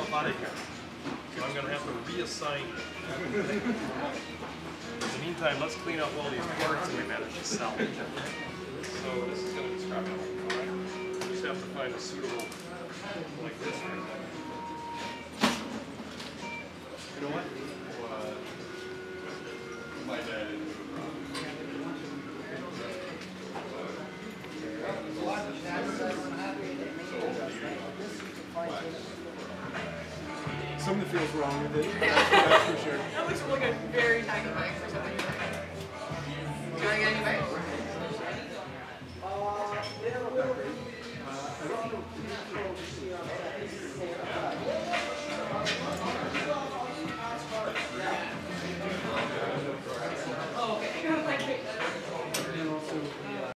body count. So I'm going to have to reassign. In the meantime, let's clean up all these parts that we managed to sell. So this is going to be scrap metal. We just have to find a suitable like this right there. You know what? My dad is Something feels wrong with it, that's for sure.